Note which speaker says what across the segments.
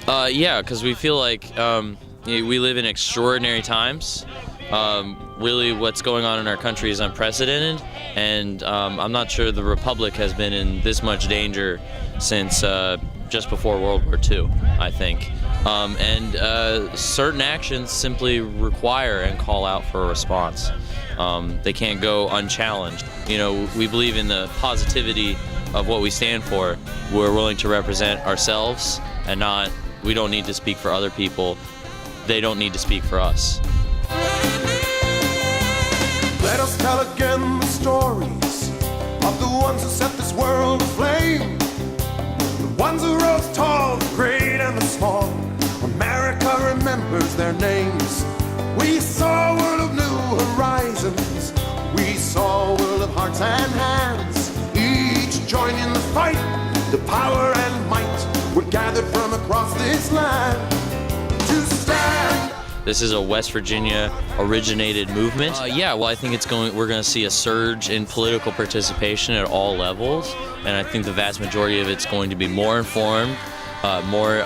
Speaker 1: Yeah, because we feel like we live in extraordinary times. Really, what's going on in our country is unprecedented, and I'm not sure the Republic has been in this much danger since just before World War II, I think. And certain actions simply require and call out for a response. They can't go unchallenged. You know, we believe in the positivity of what we stand for. We're willing to represent ourselves and not, we don't need to speak for other people. They don't need to speak for us.
Speaker 2: Let us tell again the stories of the ones who set this world aflame. The ones who rose tall, the great and the small. America remembers their names. We saw a world of new horizons. We saw a world of hearts and hands. Each joining the fight, the power and might were gathered from across this land to stand.
Speaker 1: This is a West Virginia originated movement. Yeah, well, I think we're going to see a surge in political participation at all levels, and I think the vast majority of it's going to be more informed, more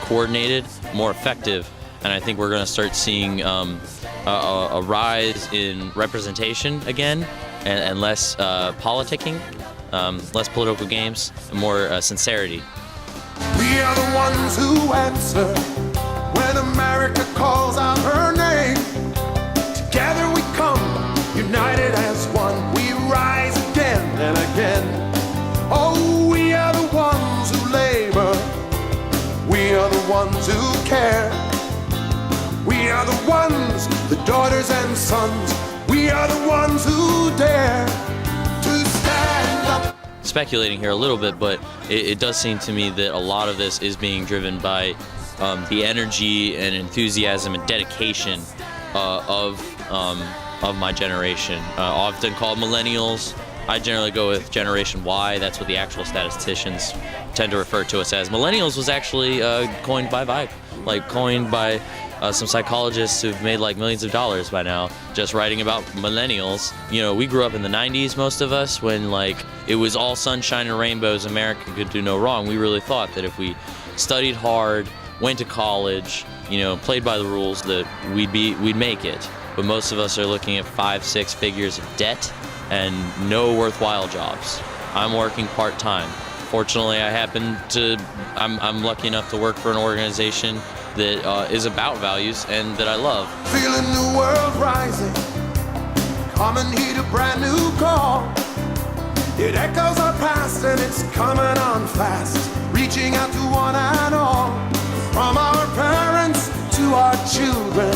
Speaker 1: coordinated, more effective, and I think we're going to start seeing a rise in representation again, and less politicking, less political games, and more sincerity.
Speaker 2: We are the ones who answer when America calls out her name. Together we come, united as one. We rise again and again. Oh, we are the ones who labor. We are the ones who care. We are the ones, the daughters and sons. We are the ones who dare to stand up.
Speaker 1: Speculating here a little bit, but it does seem to me that a lot of this is being driven by the energy and enthusiasm and dedication of my generation, often called millennials. I generally go with Generation Y. That's what the actual statisticians tend to refer to us as. Millennials was actually coined by Vibe, coined by some psychologists who've made like millions of dollars by now just writing about millennials. You know, we grew up in the 90s, most of us, when it was all sunshine and rainbows, America could do no wrong. We really thought that if we studied hard, went to college, played by the rules, that we'd make it. But most of us are looking at 5-6 figures of debt and no worthwhile jobs. I'm working part-time. Fortunately, I'm lucky enough to work for an organization that is about values and that I love.
Speaker 2: Feel a new world rising. Come and heed a brand new call. It echoes our past and it's coming on fast, reaching out to one and all. From our parents to our children,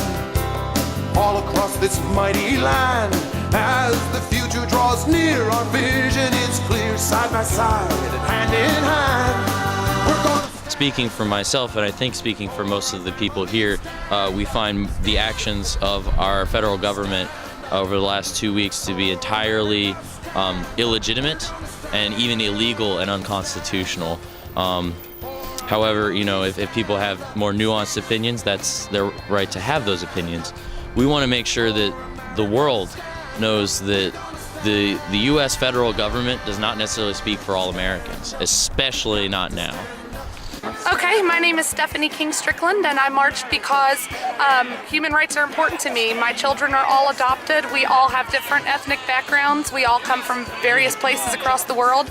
Speaker 2: all across this mighty land. As the future draws near, our vision is clear, side by side, hand in hand. We're going.
Speaker 1: Speaking for myself, and I think speaking for most of the people here, we find the actions of our federal government over the last 2 weeks to be entirely illegitimate and even illegal and unconstitutional. However, if people have more nuanced opinions, that's their right to have those opinions. We want to make sure that the world knows that the U.S. federal government does not necessarily speak for all Americans, especially not now.
Speaker 3: Okay, my name is Stephanie King Strickland, and I marched because human rights are important to me. My children are all adopted. We all have different ethnic backgrounds. We all come from various places across the world.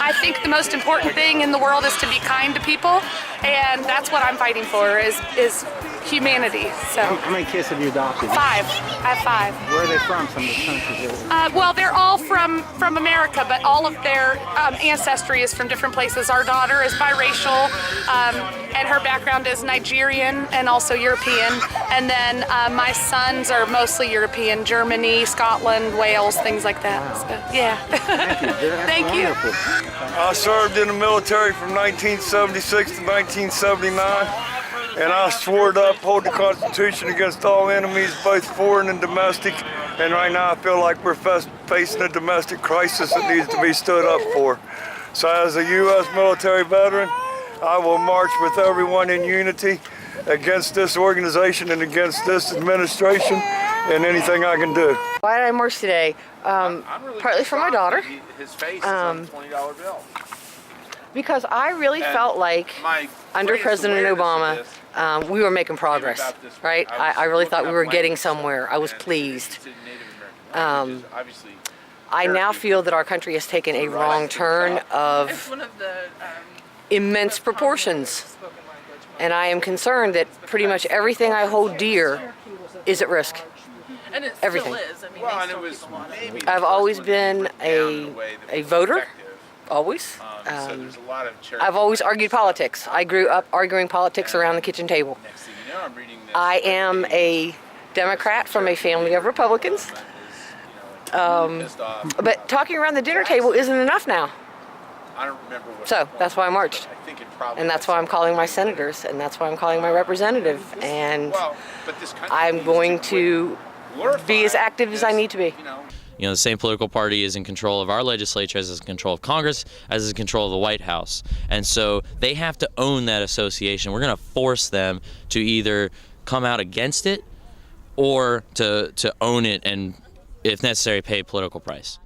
Speaker 3: I think the most important thing in the world is to be kind to people, and that's what I'm fighting for, is humanity. So.
Speaker 4: How many kids have you adopted?
Speaker 3: 5. I have 5.
Speaker 4: Where are they from? Some of the countries?
Speaker 3: Well, they're all from America, but all of their ancestry is from different places. Our daughter is biracial, and her background is Nigerian and also European. And then my sons are mostly European, Germany, Scotland, Wales, things like that.
Speaker 4: Wow.
Speaker 3: So, yeah.
Speaker 4: Thank you.
Speaker 3: Thank you.
Speaker 5: I served in the military from 1976 to 1979. And I swore to uphold the Constitution against all enemies, both foreign and domestic. And right now I feel like we're facing a domestic crisis that needs to be stood up for. So as a U.S. military veteran, I will march with everyone in unity against this organization and against this administration and anything I can do.
Speaker 6: Why did I march today? Partly for my daughter. Because I really felt like under President Obama, we were making progress, right? I really thought we were getting somewhere. I was pleased. I now feel that our country has taken a wrong turn of immense proportions. And I am concerned that pretty much everything I hold dear is at risk.
Speaker 7: And it
Speaker 6: Everything.
Speaker 7: still is. I mean, they still still want it.
Speaker 6: I've always been a voter, always. I've always argued politics. I grew up arguing politics around the kitchen table. I am a Democrat from a family of Republicans. But talking around the dinner table isn't enough now. So that's why I marched. And that's why I'm calling my senators, and that's why I'm calling my representative. And I'm going to be as active as I need to be.
Speaker 1: You know, the same political party is in control of our legislature, as is in control of Congress, as is in control of the White House. And so they have to own that association. We're going to force them to either come out against it or to own it and, if necessary, pay a political price.